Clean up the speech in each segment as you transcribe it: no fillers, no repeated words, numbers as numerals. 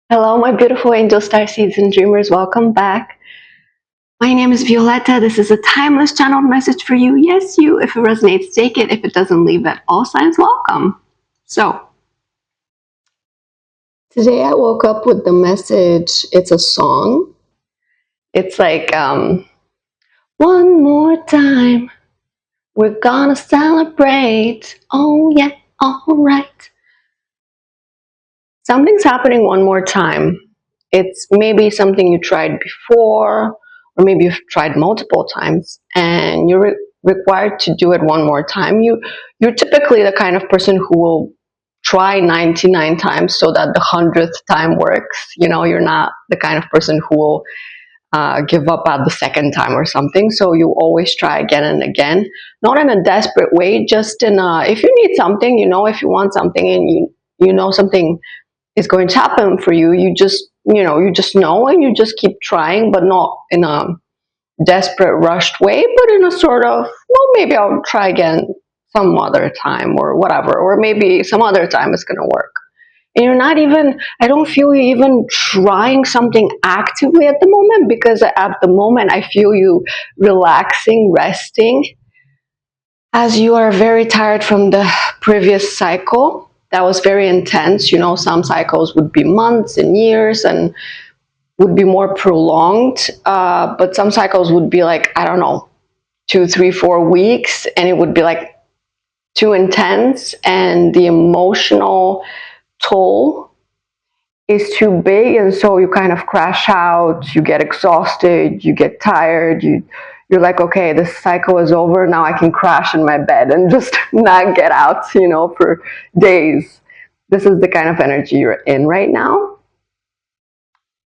Hello, my beautiful angel starseeds and dreamers. Welcome back. My name is Violeta. This is a timeless channeled message for you. Yes, you. If it resonates, take it. If it doesn't, leave it. All signs welcome. So, today I woke up with the message. It's a song. It's like, one more time. We're gonna celebrate. Oh, yeah, all right. Something's happening one more time. It's maybe something you tried before, or maybe you've tried multiple times, and you're required to do it one more time. You're typically the kind of person who will try 99 times so that the 100th time works. You're not the kind of person who will give up at the second time or something. So you always try again and again, not in a desperate way, just in if you need something, if you want something, and you know something is going to happen for you, you just know, and you just keep trying, but not in a desperate rushed way, but in a sort of, well, maybe I'll try again some other time, or whatever, or maybe some other time it's going to work. And you're not even, I don't feel you even trying something actively at the moment, because at the moment I feel you relaxing, resting, as you are very tired from the previous cycle. That was very intense. Some cycles would be months and years and would be more prolonged, but some cycles would be like, I don't know, 2, 3, 4 weeks, and it would be like too intense, and the emotional toll is too big, and so you kind of crash out, you get exhausted, you get tired, you're like, okay, this cycle is over, now I can crash in my bed and just not get out, for days. This is the kind of energy you're in right now.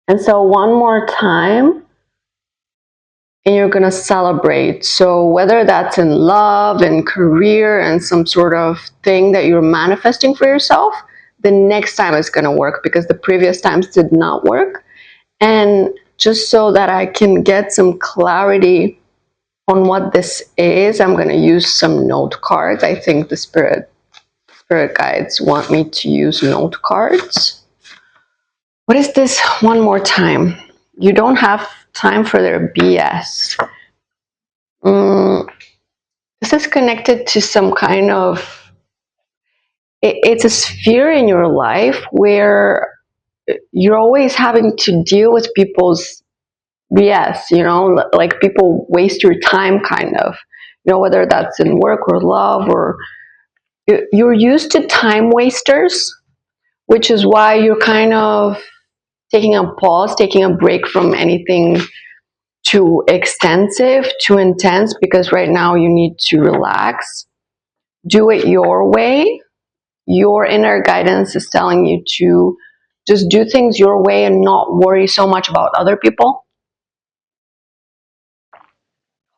And so one more time, and you're going to celebrate. So whether that's in love and career and some sort of thing that you're manifesting for yourself, the next time is going to work, because the previous times did not work. And just so that I can get some clarity on what this is, I'm going to use some note cards. I think the spirit guides want me to use note cards. What is this one more time? You don't have time for their BS. This is connected to some kind of, it's a sphere in your life where you're always having to deal with people's BS, like people waste your time, kind of, whether that's in work or love, or you're used to time wasters, which is why you're kind of taking a pause, taking a break from anything too extensive, too intense, because right now you need to relax, do it your way. Your inner guidance is telling you to just do things your way and not worry so much about other people.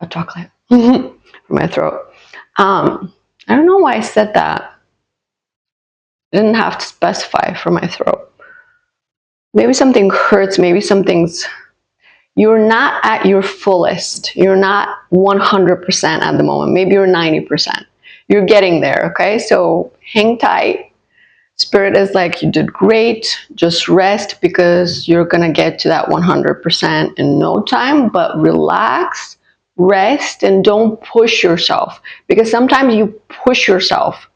A chocolate for my throat. I don't know why I said that. I didn't have to specify for my throat. Maybe something hurts, maybe something's, you're not at your fullest. You're not 100% at the moment. Maybe you're 90%. You're getting there, okay? So hang tight. Spirit is like, you did great. Just rest, because you're going to get to that 100% in no time. But relax, rest, and don't push yourself. Because sometimes you push yourself.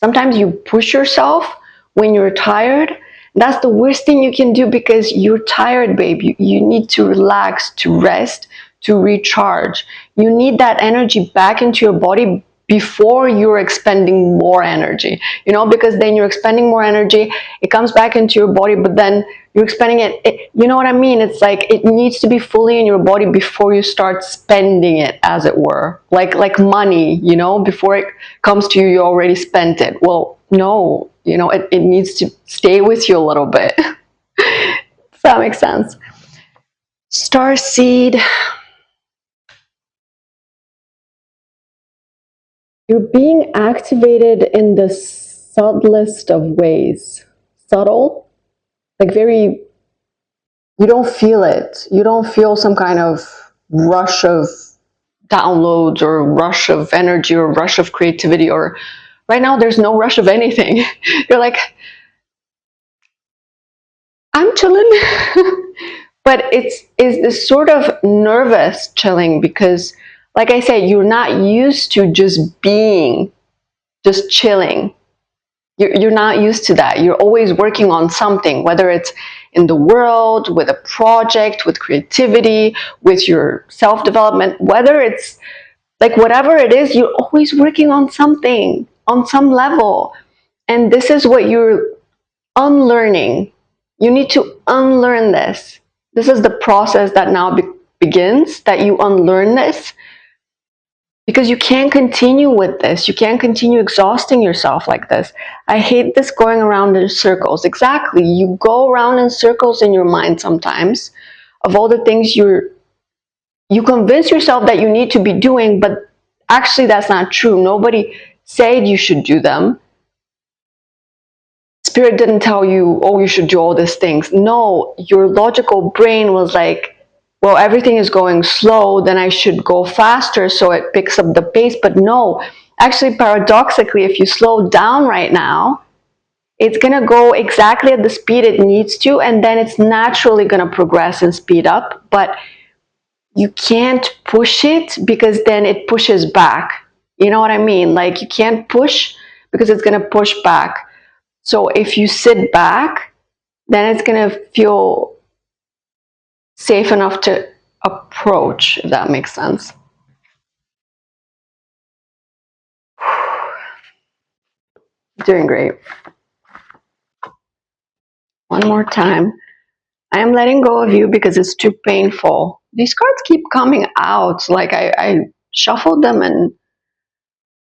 Sometimes you push yourself when you're tired. That's the worst thing you can do, because you're tired, babe. You need to relax, to rest, to recharge. You need that energy back into your body before you're expending more energy, because then you're expending more energy, it comes back into your body, but then you're expending it, you know what I mean? It's like it needs to be fully in your body before you start spending it, as it were, like money, before it comes to you, you already spent it. Well, no, it needs to stay with you a little bit. Does that make sense? Starseed, you're being activated in the subtlest of ways. Subtle, like very, you don't feel it. You don't feel some kind of rush of downloads, or rush of energy, or rush of creativity, or right now there's no rush of anything. You're like, I'm chilling. But it's this sort of nervous chilling because, like I said, you're not used to just being, just chilling. You're not used to that. You're always working on something, whether it's in the world, with a project, with creativity, with your self-development, whether it's like whatever it is, you're always working on something on some level. And this is what you're unlearning. You need to unlearn this. This is the process that now begins, that you unlearn this, because you can't continue with this. You can't continue exhausting yourself like this. I hate this going around in circles. Exactly. You go around in circles in your mind sometimes of all the things you convince yourself that you need to be doing, but actually that's not true. Nobody said you should do them. Spirit didn't tell you, oh, you should do all these things. No, your logical brain was like, well, everything is going slow, then I should go faster so it picks up the pace. But no, actually, paradoxically, if you slow down right now, it's going to go exactly at the speed it needs to, and then it's naturally going to progress and speed up. But you can't push it because then it pushes back. You know what I mean? Like you can't push because it's going to push back. So if you sit back, then it's going to feel safe enough to approach, if that makes sense. Doing great. One more time. I am letting go of you because it's too painful. These cards keep coming out. Like I shuffled them and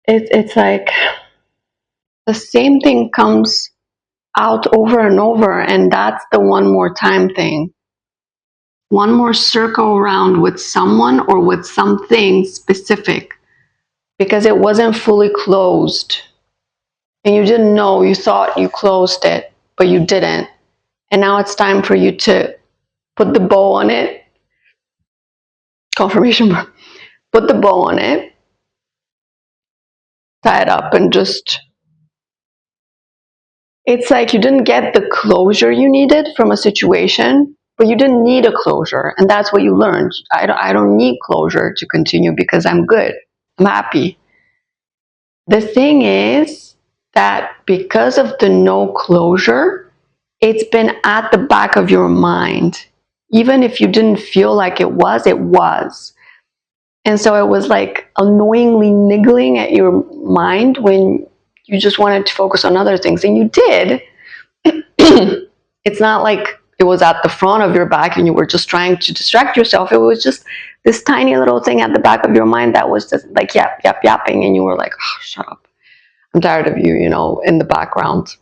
it's like the same thing comes out over and over, and that's the one more time thing. One more circle around with someone or with something specific because it wasn't fully closed and you didn't know. You thought you closed it, but you didn't. And now it's time for you to put the bow on it. Confirmation. Put the bow on it, tie it up, and just, it's like you didn't get the closure you needed from a situation, but you didn't need a closure. And that's what you learned. I don't need closure to continue because I'm good. I'm happy. The thing is that because of the no closure, it's been at the back of your mind. Even if you didn't feel like it was, it was. And so it was like annoyingly niggling at your mind when you just wanted to focus on other things. And you did. It's not like it was at the front of your back and you were just trying to distract yourself. It was just this tiny little thing at the back of your mind that was just like yapping. And you were like, oh, shut up. I'm tired of you, in the background.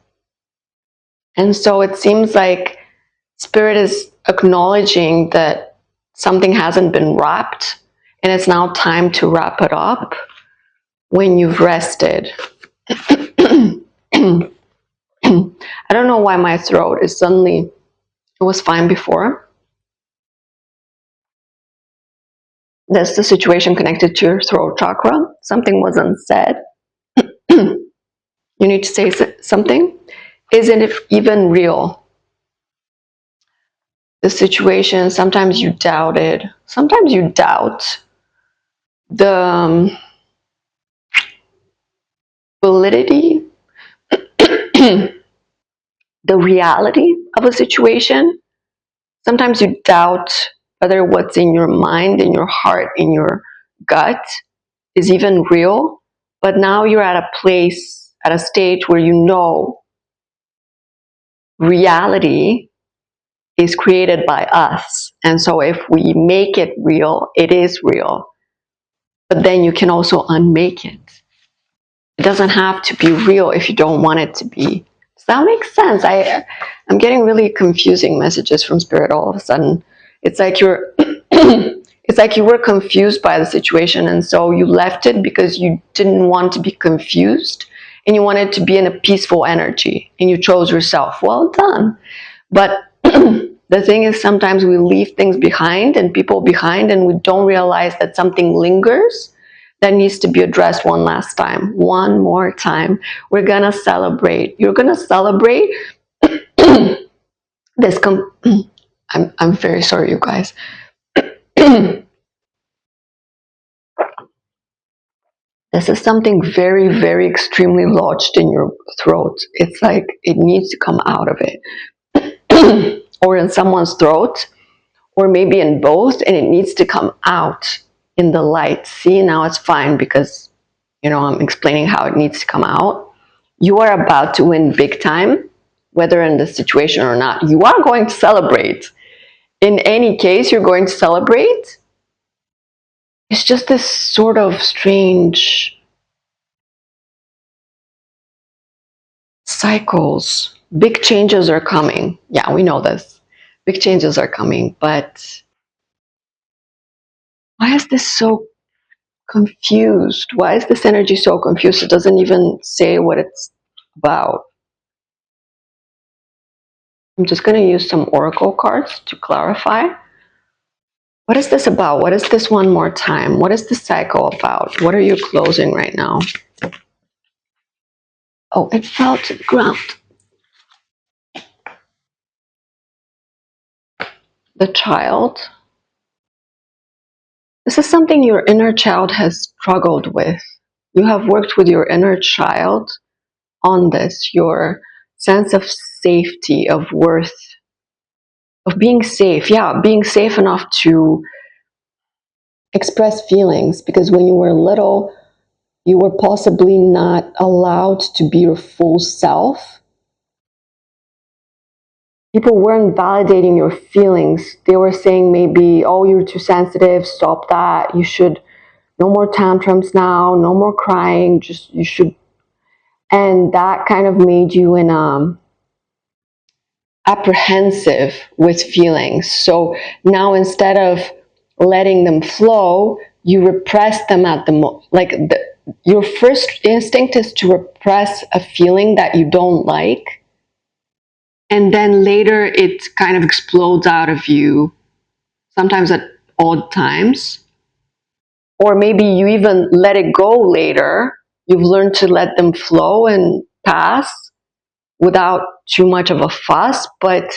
And so it seems like Spirit is acknowledging that something hasn't been wrapped and it's now time to wrap it up when you've rested. I don't know why my throat is suddenly, it was fine before. That's the situation connected to your throat chakra. Something wasn't said. You need to say something. Isn't it even real? The situation, sometimes you doubt it. Sometimes you doubt the validity, the reality of a situation. Sometimes you doubt whether what's in your mind, in your heart, in your gut is even real. But now you're at a place, at a stage where you know reality is created by us. And so if we make it real, it is real. But then you can also unmake it. It doesn't have to be real if you don't want it to be. Does that make sense? I'm getting really confusing messages from Spirit all of a sudden. It's like it's like you were confused by the situation, and so you left it because you didn't want to be confused and you wanted to be in a peaceful energy and you chose yourself. Well done. But the thing is, sometimes we leave things behind and people behind and we don't realize that something lingers that needs to be addressed one last time, one more time. We're gonna celebrate. You're gonna celebrate the this I'm very sorry, you guys. This is something very, very extremely lodged in your throat. It's like it needs to come out of it. Or in someone's throat, or maybe in both, and it needs to come out in the light. See, now it's fine because, I'm explaining how it needs to come out. You are about to win big time, whether in this situation or not. You are going to celebrate. In any case, you're going to celebrate. It's just this sort of strange cycles. Big changes are coming. Yeah, we know this. Big changes are coming, but why is this so confused? Why is this energy so confused? It doesn't even say what it's about. I'm just going to use some oracle cards to clarify. What is this about? What is this one more time? What is the cycle about? What are you closing right now? Oh, it fell to the ground. The child. This is something your inner child has struggled with. You have worked with your inner child on this, your sense of safety, of worth, of being safe. Yeah, being safe enough to express feelings, because when you were little, you were possibly not allowed to be your full self. People weren't validating your feelings. They were saying maybe, oh, you're too sensitive, stop that, you should, no more tantrums now, no more crying, just, you should. And that kind of made you apprehensive with feelings. So now instead of letting them flow, you repress them at your first instinct is to repress a feeling that you don't like, and then later it kind of explodes out of you, sometimes at odd times, or maybe you even let it go later. You've learned to let them flow and pass without too much of a fuss, but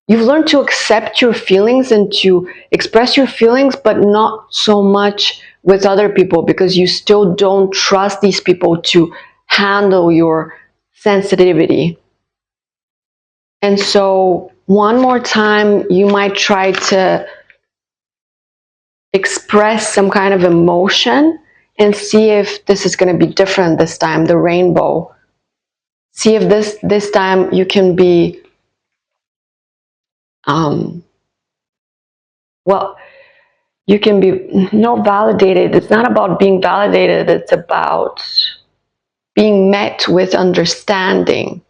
you've learned to accept your feelings and to express your feelings, but not so much with other people, because you still don't trust these people to handle your sensitivity. And so one more time, you might try to express some kind of emotion and see if this is going to be different this time, the rainbow. See if this time you can be, well, you can be validated. It's not about being validated. It's about being met with understanding.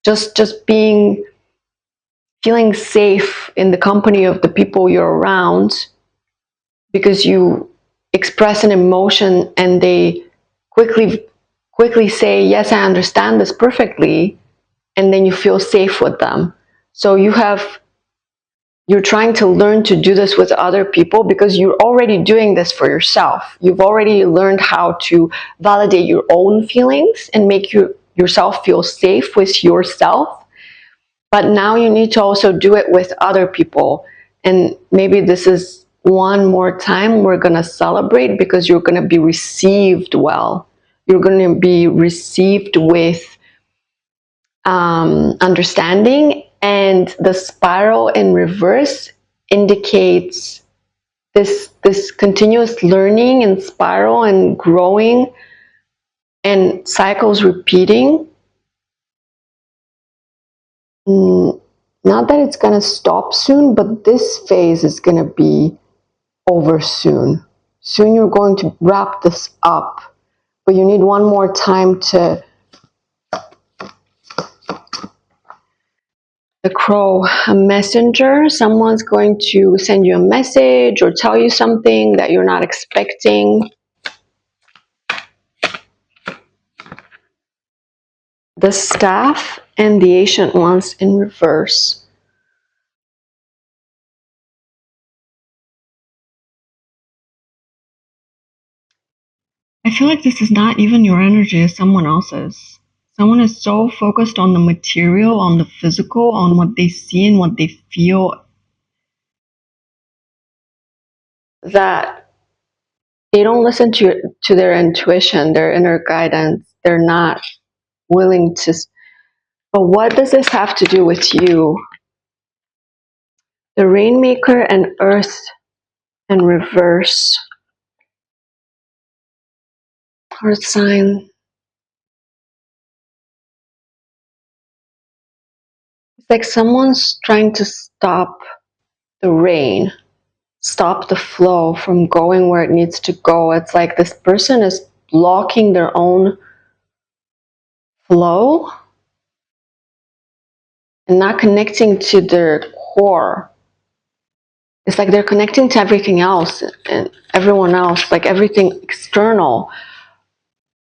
Just feeling safe in the company of the people you're around, because you express an emotion and they quickly say, yes, I understand this perfectly. And then you feel safe with them. So you're trying to learn to do this with other people, because you're already doing this for yourself. You've already learned how to validate your own feelings and make yourself feel safe with yourself. But now you need to also do it with other people. And maybe this is one more time we're going to celebrate, because you're going to be received well. You're going to be received with understanding, and the spiral in reverse indicates this continuous learning and spiral and growing and cycles repeating. Not that it's going to stop soon, but this phase is going to be over soon. Soon you're going to wrap this up, but you need one more time to. The crow, a messenger. Someone's going to send you a message or tell you something that you're not expecting. The staff and the ancient ones in reverse. I feel like this is not even your energy, it's someone else's. Someone is so focused on the material, on the physical, on what they see and what they feel, that they don't listen to their intuition, their inner guidance. They're not willing to. But what does this have to do with you? The Rainmaker and Earth in reverse. Earth sign. It's like someone's trying to stop the rain, stop the flow from going where it needs to go. It's like this person is blocking their own flow and not connecting to their core. It's like they're connecting to everything else and everyone else, like everything external,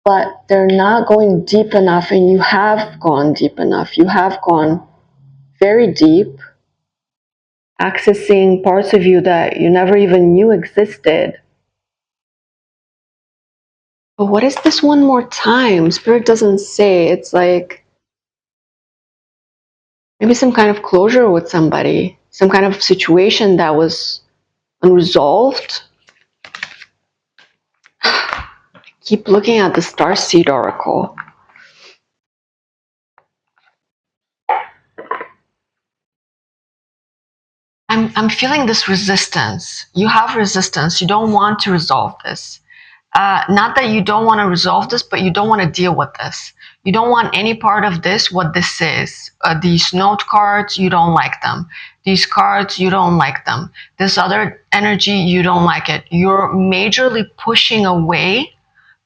but they're not going deep enough. And you have gone deep enough. You have gone very deep, accessing parts of you that you never even knew existed. But what is this one more time? Spirit doesn't say. It's like maybe some kind of closure with somebody, some kind of situation that was unresolved. Keep looking at the starseed oracle. I'm feeling this resistance. You have resistance. You don't want to resolve this. Not that you don't want to resolve this, but you don't want to deal with this. You don't want any part of this, what this is. These note cards, you don't like them. These cards, you don't like them. This other energy, you don't like it. You're majorly pushing away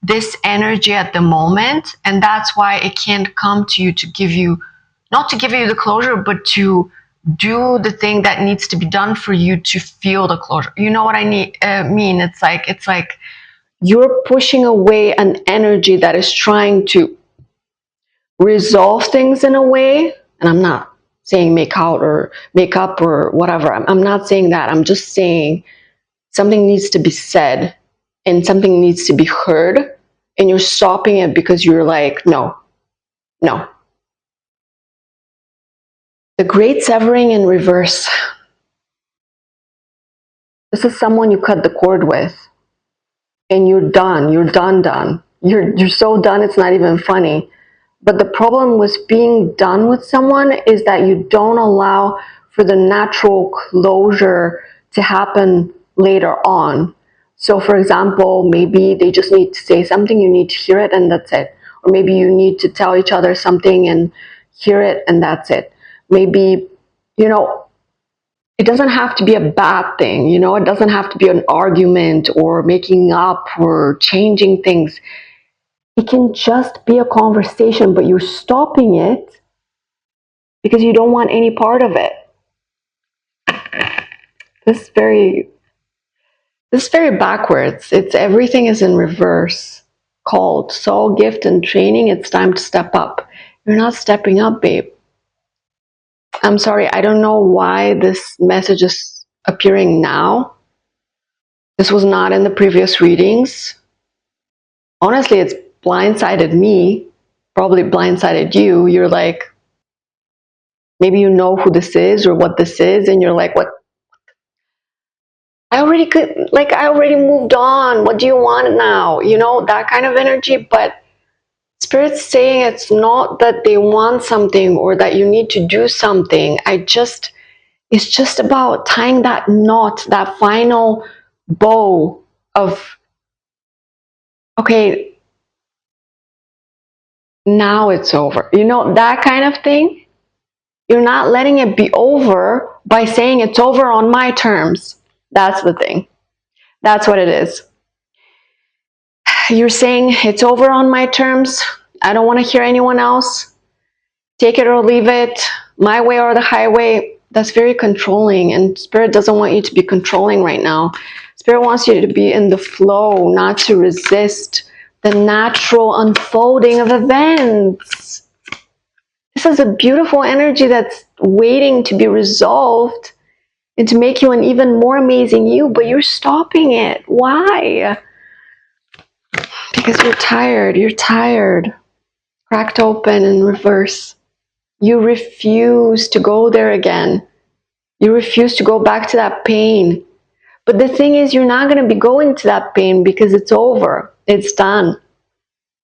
this energy at the moment, and that's why it can't come to you to give you, not to give you the closure, but to do the thing that needs to be done for you to feel the closure. You know what I mean? It's like you're pushing away an energy that is trying to resolve things in a way. And I'm not saying make out or make up or whatever. I'm not saying that. I'm just saying something needs to be said and something needs to be heard. And you're stopping it because you're like, no. The Great Severing in reverse. This is someone you cut the cord with. And you're done. You're done. You're so done it's not even funny. But the problem with being done with someone is that you don't allow for the natural closure to happen later on. So for example, maybe they just need to say something, you need to hear it, and that's it. Or maybe you need to tell each other something and hear it, and that's it. Maybe, it doesn't have to be a bad thing, it doesn't have to be an argument or making up or changing things. It can just be a conversation, but you're stopping it because you don't want any part of it. This is very backwards. It's everything is in reverse. Called soul gift and training. It's time to step up. You're not stepping up, babe. I'm sorry, I don't know why this message is appearing now. This was not in the previous readings. Honestly, it's blindsided me, probably blindsided you. You're like, maybe you know who this is or what this is, and you're like, what? I already moved on. What do you want now? That kind of energy. But Spirit's saying it's not that they want something or that you need to do something. It's just about tying that knot, that final bow of, okay, now it's over. That kind of thing. You're not letting it be over by saying it's over on my terms. That's the thing. That's what it is. You're saying it's over on my terms. I don't want to hear anyone else. Take it or leave it. My way or the highway. That's very controlling, and Spirit doesn't want you to be controlling right now. Spirit wants you to be in the flow, not to resist the natural unfolding of events. This is a beautiful energy that's waiting to be resolved and to make you an even more amazing you, but you're stopping it. Why? Because you're tired. cracked open in reverse. You refuse to go there again. You refuse to go back to that pain. But the thing is, you're not going to be going to that pain because it's over. It's done.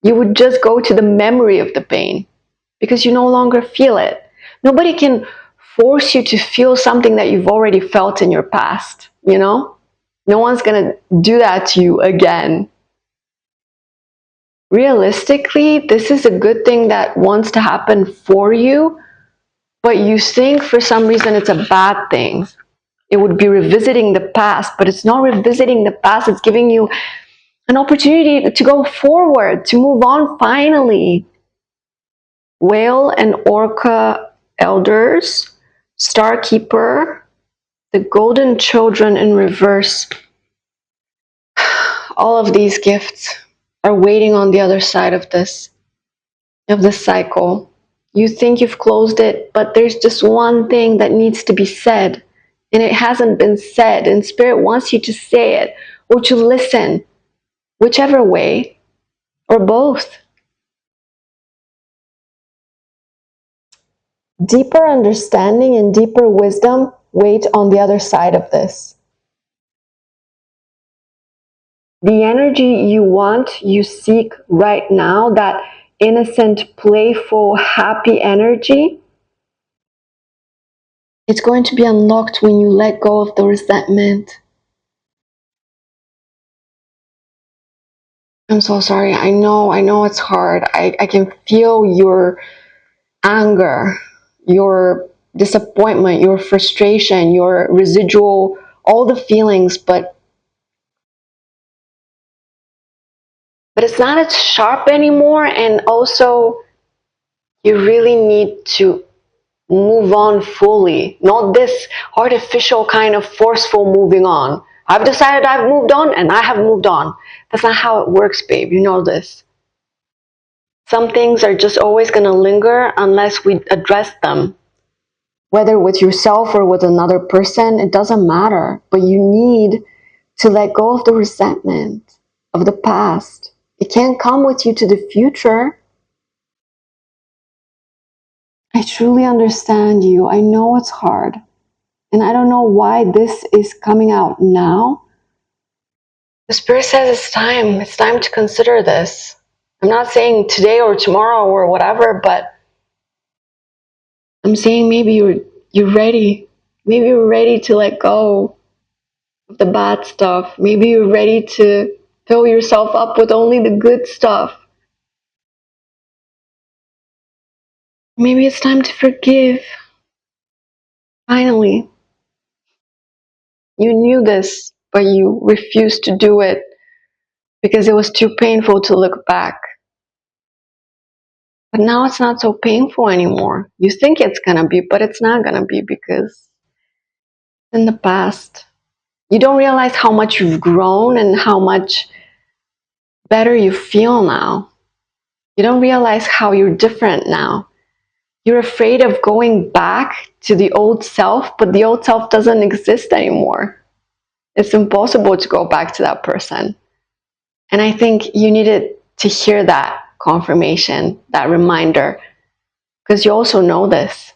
You would just go to the memory of the pain because you no longer feel it. Nobody can force you to feel something that you've already felt in your past, you know? No one's going to do that to you again. Realistically, this is a good thing that wants to happen for you, but you think for some reason it's a bad thing. It would be revisiting the past, but it's not revisiting the past. It's giving you an opportunity to go forward, to move on finally. Whale and Orca elders, Star Keeper, the Golden Children in reverse. All of these gifts are waiting on the other side of this cycle. You think you've closed it, but there's just one thing that needs to be said, and it hasn't been said, and Spirit wants you to say it or to listen, whichever way, or both. Deeper understanding and deeper wisdom wait on the other side of this. The energy you want, you seek right now, that innocent, playful, happy energy, it's going to be unlocked when you let go of the resentment. I'm so sorry. I know it's hard. I can feel your anger, your disappointment, your frustration, your residual, all the feelings, but it's not as sharp anymore. And also, you really need to move on fully, not this artificial kind of forceful moving on. I've decided I've moved on and I have moved on. That's not how it works, babe. You know this. Some things are just always going to linger unless we address them. Whether with yourself or with another person, it doesn't matter. But you need to let go of the resentment of the past. It can't come with you to the future. I truly understand you. I know it's hard. And I don't know why this is coming out now. The Spirit says it's time. It's time to consider this. I'm not saying today or tomorrow or whatever, but I'm saying maybe you're ready. Maybe you're ready to let go of the bad stuff. Maybe you're ready to fill yourself up with only the good stuff. Maybe it's time to forgive. Finally. You knew this, but you refused to do it because it was too painful to look back. But now it's not so painful anymore. You think it's gonna be, but it's not gonna be because in the past, you don't realize how much you've grown and how much better you feel now. You don't realize how you're different now. You're afraid of going back to the old self, but the old self doesn't exist anymore. It's impossible to go back to that person. And I think you needed to hear that confirmation, that reminder, because you also know this.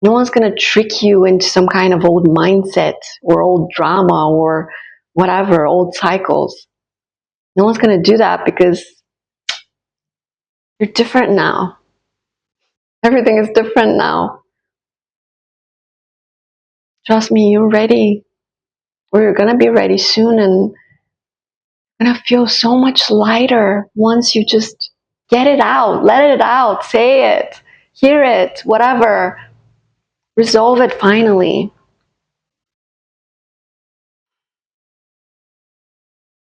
No one's going to trick you into some kind of old mindset or old drama or whatever, old cycles. No one's going to do that because you're different now. Everything is different now. Trust me, you're ready, or you're going to be ready soon, and you're going to feel so much lighter once you just get it out, let it out, say it, hear it, whatever. Resolve it finally.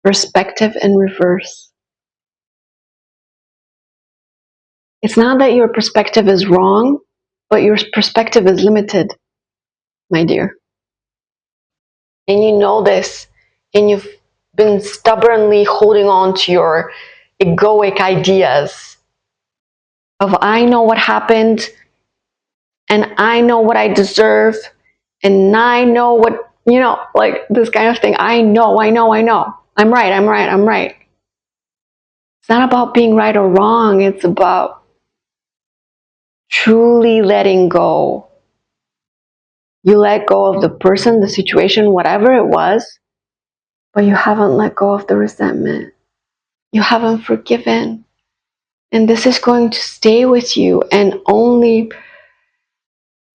Perspective in reverse. It's not that your perspective is wrong, but your perspective is limited, my dear. And you know this, and you've been stubbornly holding on to your egoic ideas of I know what happened, and I know what I deserve, and I know what, like this kind of thing. I know. I'm right. It's not about being right or wrong. It's about truly letting go. You let go of the person, the situation, whatever it was, but you haven't let go of the resentment. You haven't forgiven. And this is going to stay with you and only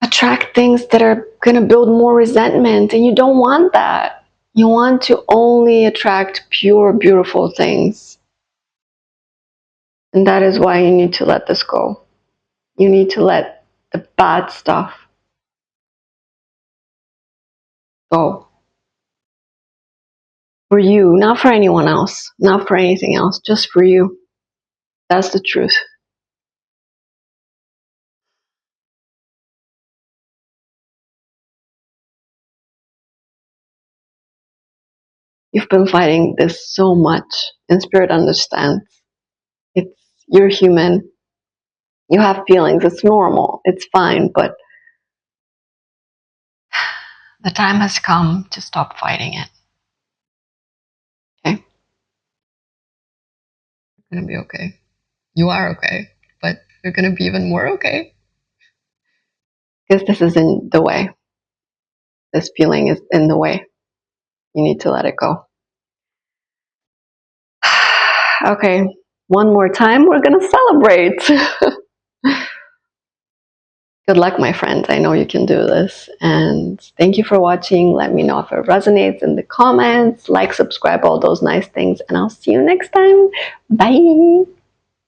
attract things that are going to build more resentment. And you don't want that. You want to only attract pure, beautiful things. And that is why you need to let this go. You need to let the bad stuff go. For you, not for anyone else, not for anything else, just for you. That's the truth. You've been fighting this so much, and Spirit understands. You're human. You have feelings. It's normal. It's fine. But the time has come to stop fighting it. Okay? You're going to be okay. You are okay. But you're going to be even more okay. Because this is in the way. This feeling is in the way. You need to let it go. Okay. One more time. We're going to celebrate. Good luck, my friends. I know you can do this. And thank you for watching. Let me know if it resonates in the comments. Like, subscribe, all those nice things. And I'll see you next time. Bye.